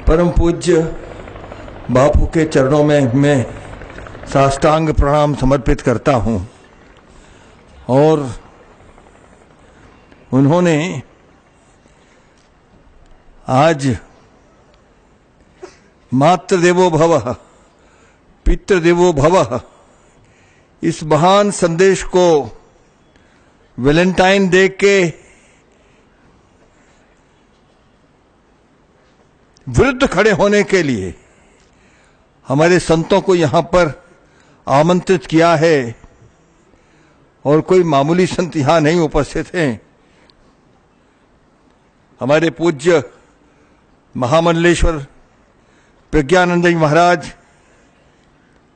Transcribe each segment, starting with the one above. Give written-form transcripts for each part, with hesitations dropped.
परम पूज्य बापू के चरणों में मैं साष्टांग प्रणाम समर्पित करता हूं और उन्होंने आज मातृदेवो भवः पितृदेवो भवः इस महान संदेश को वैलेंटाइन डे के विरुद्ध खड़े होने के लिए हमारे संतों को यहां पर आमंत्रित किया है और कोई मामूली संत यहां नहीं उपस्थित हैं। हमारे पूज्य महामंडलेश्वर प्रज्ञानंद जी महाराज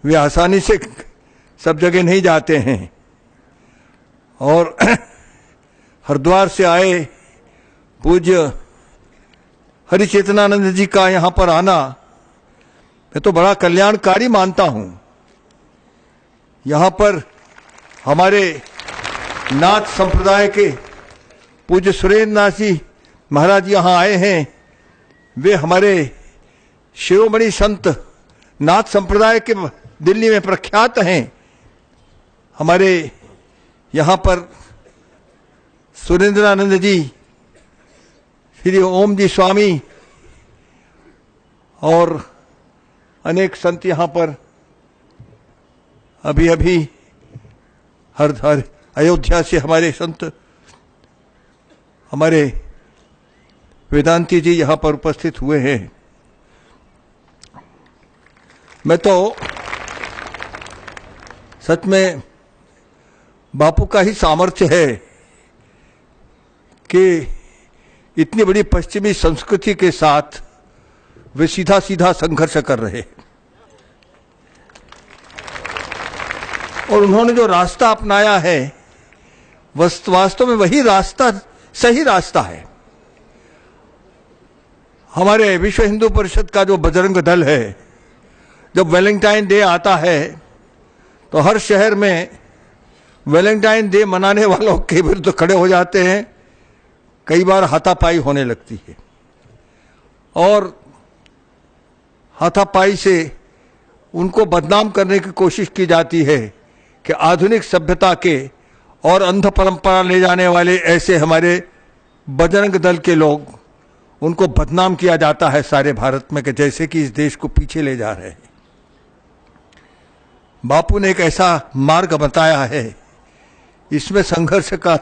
वे आसानी से सब जगह नहीं जाते हैं और हरिद्वार से आए पूज्य हरिचेतनानंद जी का यहां पर आना मैं तो बड़ा कल्याणकारी मानता हूं। यहां पर हमारे नाथ संप्रदाय के पूज्य सुरेंद्र नाथ जी महाराज यहां आए हैं। वे हमारे शिरोमणि संत नाथ संप्रदाय के दिल्ली में प्रख्यात हैं। हमारे यहां पर सुरेंद्रानंद जी, श्री ओम जी स्वामी और अनेक संत यहां पर अभी अभी हर अयोध्या से हमारे संत हमारे वेदांती जी यहां पर उपस्थित हुए हैं। मैं तो सच में बापू का ही सामर्थ्य है कि इतनी बड़ी पश्चिमी संस्कृति के साथ वे सीधा सीधा संघर्ष कर रहे और उन्होंने जो रास्ता अपनाया है वास्तव में वही रास्ता सही रास्ता है। हमारे विश्व हिंदू परिषद का जो बजरंग दल है, जब वैलेंटाइन डे आता है तो हर शहर में वैलेंटाइन डे मनाने वालों के विरुद्ध खड़े हो जाते हैं। कई बार हाथापाई होने लगती है और हाथापाई से उनको बदनाम करने की कोशिश की जाती है कि आधुनिक सभ्यता के और अंध परंपरा ले जाने वाले ऐसे हमारे बजरंग दल के लोग, उनको बदनाम किया जाता है सारे भारत में कि जैसे कि इस देश को पीछे ले जा रहे हैं। बापू ने एक ऐसा मार्ग बताया है, इसमें संघर्ष का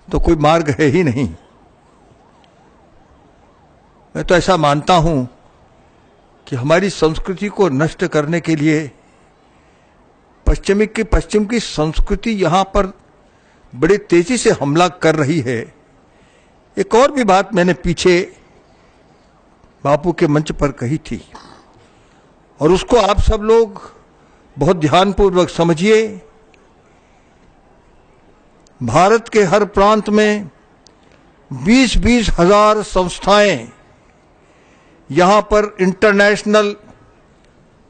तो कोई मार्ग है ही नहीं। मैं तो ऐसा मानता हूं कि हमारी संस्कृति को नष्ट करने के लिए पश्चिम की संस्कृति यहां पर बड़ी तेजी से हमला कर रही है। एक और भी बात मैंने पीछे बापू के मंच पर कही थी और उसको आप सब लोग बहुत ध्यानपूर्वक समझिए। भारत के हर प्रांत में 20-20 हजार संस्थाएं यहां पर इंटरनेशनल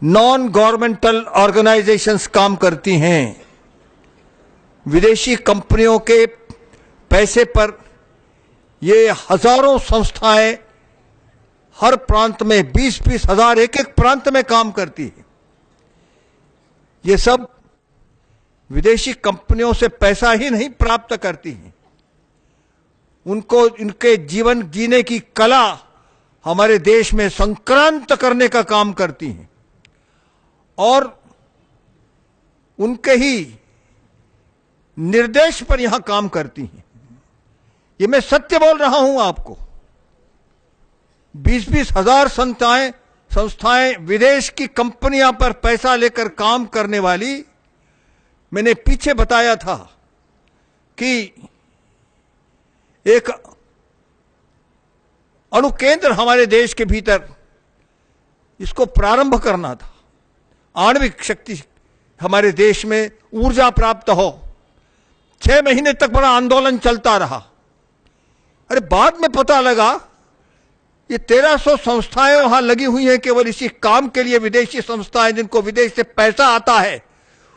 नॉन गवर्नमेंटल ऑर्गेनाइजेशंस काम करती हैं। विदेशी कंपनियों के पैसे पर ये हजारों संस्थाएं हर प्रांत में 20-20 हजार एक प्रांत में काम करती है। ये सब विदेशी कंपनियों से पैसा ही नहीं प्राप्त करती हैं, उनको इनके जीवन जीने की कला हमारे देश में संक्रांत करने का काम करती हैं और उनके ही निर्देश पर यहां काम करती हैं। ये मैं सत्य बोल रहा हूं आपको। 20-20 हजार संस्थाएं विदेश की कंपनियां पर पैसा लेकर काम करने वाली। मैंने पीछे बताया था कि एक अणुकेंद्र हमारे देश के भीतर इसको प्रारंभ करना था। आणविक शक्ति हमारे देश में ऊर्जा प्राप्त हो। 6 महीने तक बड़ा आंदोलन चलता रहा। अरे बाद में पता लगा ये 1300 संस्थाएं वहां लगी हुई हैं केवल इसी काम के लिए। विदेशी संस्थाएं जिनको विदेश से पैसा आता है,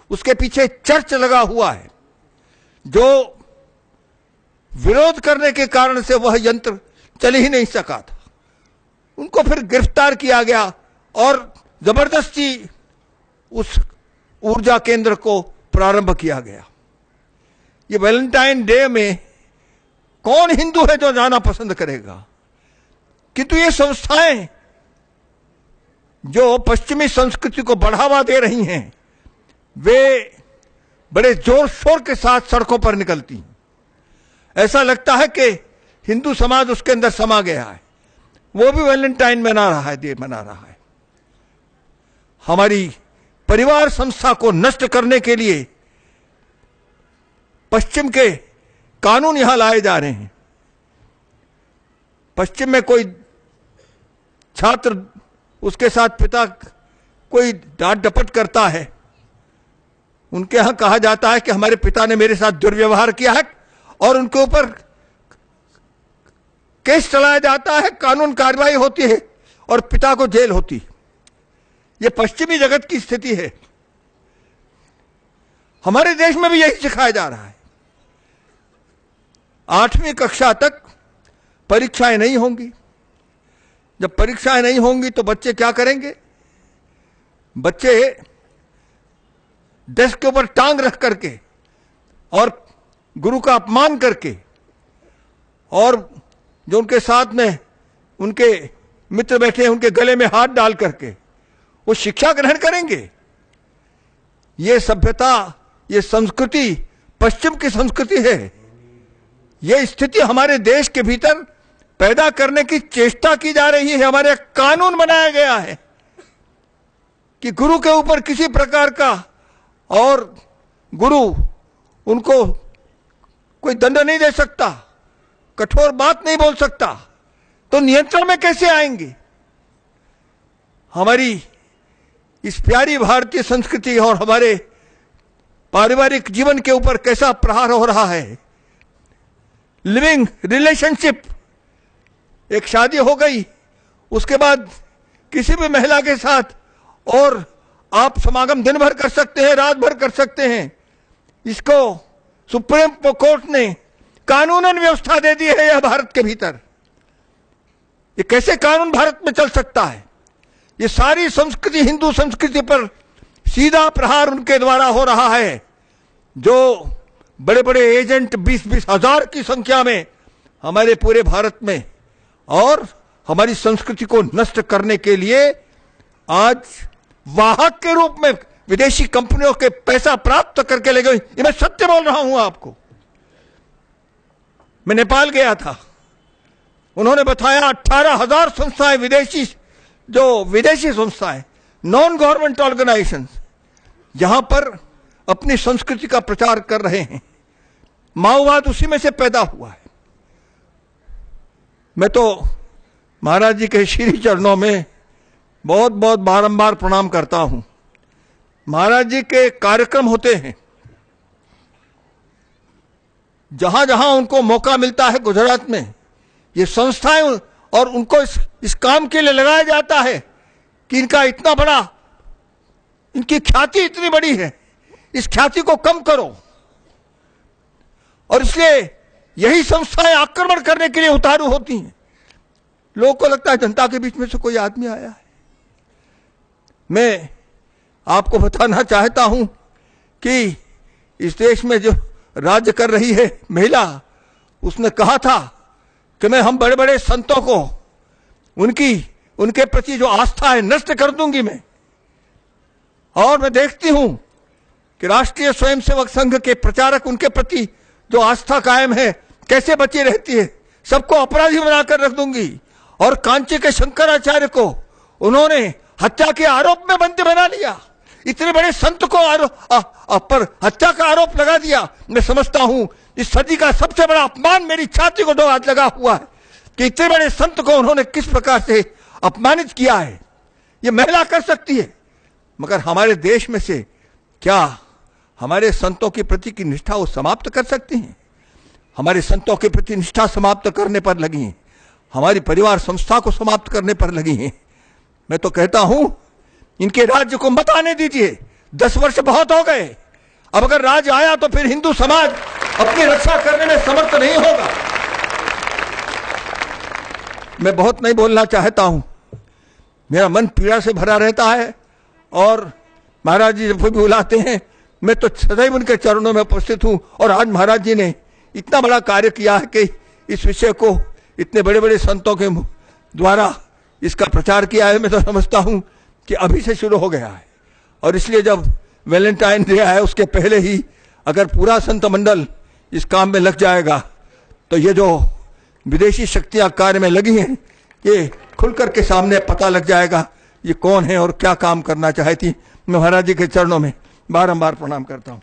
उसके पीछे चर्च लगा हुआ है, जो विरोध करने के कारण से वह यंत्र चल ही नहीं सका था। उनको फिर गिरफ्तार किया गया और जबरदस्ती उस ऊर्जा केंद्र को प्रारंभ किया गया। ये वैलेंटाइन डे में कौन हिंदू है जो जाना पसंद करेगा? किंतु ये संस्थाएं जो पश्चिमी संस्कृति को बढ़ावा दे रही हैं, वे बड़े जोर शोर के साथ सड़कों पर निकलती हैं। ऐसा लगता है कि हिंदू समाज उसके अंदर समा गया है, वो भी वैलेंटाइन मना रहा है, डे मना रहा है। हमारी परिवार संस्था को नष्ट करने के लिए पश्चिम के कानून यहां लाए जा रहे हैं। पश्चिम में कोई छात्र, उसके साथ पिता कोई डांट डपट करता है, उनके यहां कहा जाता है कि हमारे पिता ने मेरे साथ दुर्व्यवहार किया है और उनके ऊपर केस चलाया जाता है, कानून कार्रवाई होती है और पिता को जेल होती है। यह पश्चिमी जगत की स्थिति है। हमारे देश में भी यही सिखाया जा रहा है। 8वीं कक्षा तक परीक्षाएं नहीं होंगी। जब परीक्षाएं नहीं होंगी तो बच्चे क्या करेंगे? बच्चे डेस्क के ऊपर टांग रख करके और गुरु का अपमान करके और जो उनके साथ में उनके मित्र बैठे हैं उनके गले में हाथ डाल करके वो शिक्षा ग्रहण करेंगे। ये सभ्यता, ये संस्कृति पश्चिम की संस्कृति है। ये स्थिति हमारे देश के भीतर पैदा करने की चेष्टा की जा रही है। हमारे कानून बनाया गया है कि गुरु के ऊपर किसी प्रकार का, और गुरु उनको कोई दंड नहीं दे सकता, कठोर बात नहीं बोल सकता, तो नियंत्रण में कैसे आएंगे? हमारी इस प्यारी भारतीय संस्कृति और हमारे पारिवारिक जीवन के ऊपर कैसा प्रहार हो रहा है। लिविंग रिलेशनशिप, एक शादी हो गई, उसके बाद किसी भी महिला के साथ और आप समागम दिन भर कर सकते हैं, रात भर कर सकते हैं। इसको सुप्रीम कोर्ट ने कानूनन व्यवस्था दे दी है यह भारत के भीतर। ये कैसे कानून भारत में चल सकता है? ये सारी संस्कृति, हिंदू संस्कृति पर सीधा प्रहार उनके द्वारा हो रहा है जो बड़े बड़े एजेंट 20-20 हजार की संख्या में हमारे पूरे भारत में और हमारी संस्कृति को नष्ट करने के लिए आज वाहक के रूप में विदेशी कंपनियों के पैसा प्राप्त करके ले गए। ये मैं सत्य बोल रहा हूं आपको। मैं नेपाल गया था, उन्होंने बताया 18,000 संस्थाएं विदेशी, जो विदेशी संस्थाएं, नॉन गवर्नमेंट ऑर्गेनाइजेशन यहां पर अपनी संस्कृति का प्रचार कर रहे हैं। माओवाद उसी में से पैदा हुआ है। मैं तो महाराज जी के श्री चरणों में बहुत बहुत बारंबार प्रणाम करता हूं। महाराज जी के कार्यक्रम होते हैं, जहां जहां उनको मौका मिलता है गुजरात में, ये संस्थाएं और उनको इस काम के लिए लगाया जाता है कि इनका इतना बड़ा, इनकी ख्याति इतनी बड़ी है, इस ख्याति को कम करो। और इसलिए यही संस्थाएं आक्रमण करने के लिए उतारू होती हैं। लोगों को लगता है जनता के बीच में से कोई आदमी आया है। मैं आपको बताना चाहता हूं कि इस देश में जो राज्य कर रही है महिला, उसने कहा था कि मैं हम बड़े बड़े संतों को उनके प्रति जो आस्था है नष्ट कर दूंगी मैं। और मैं देखती हूं कि राष्ट्रीय स्वयंसेवक संघ के प्रचारक, उनके प्रति जो आस्था कायम है कैसे बची रहती है। सबको अपराधी बनाकर रख दूंगी। और कांची के शंकराचार्य को उन्होंने हत्या के आरोप में बंदी बना लिया। इतने बड़े संत को पर हत्या का आरोप लगा दिया। मैं समझता हूं इस सदी का सबसे बड़ा अपमान मेरी छाती को 2 हाथ लगा हुआ है कि इतने बड़े संत को उन्होंने किस प्रकार से अपमानित किया है। ये महिला कर सकती है, मगर हमारे देश में से क्या हमारे संतों के प्रति की निष्ठा वो समाप्त कर सकती हैं? हमारे संतों के प्रति निष्ठा समाप्त करने पर लगी हैं, हमारी परिवार संस्था को समाप्त करने पर लगी हैं। मैं तो कहता हूं इनके राज्य को मत आने दीजिए। 10 वर्ष बहुत हो गए। अब अगर राज्य आया तो फिर हिंदू समाज अपनी रक्षा करने में समर्थ नहीं होगा। मैं बहुत नहीं बोलना चाहता हूं, मेरा मन पीड़ा से भरा रहता है। और महाराज जी जब भी बुलाते हैं मैं तो सदैव उनके चरणों में उपस्थित हूं। और आज महाराज जी ने इतना बड़ा कार्य किया है कि इस विषय को इतने बड़े बड़े संतों के द्वारा इसका प्रचार किया है। मैं तो समझता हूं कि अभी से शुरू हो गया है। और इसलिए जब वैलेंटाइन डे है उसके पहले ही अगर पूरा संत मंडल इस काम में लग जाएगा तो ये जो विदेशी शक्तियां कार्य में लगी हैं ये खुलकर के सामने पता लग जाएगा ये कौन है और क्या काम करना चाहती। मैं महाराज जी के चरणों में बारंबार प्रणाम करता हूं।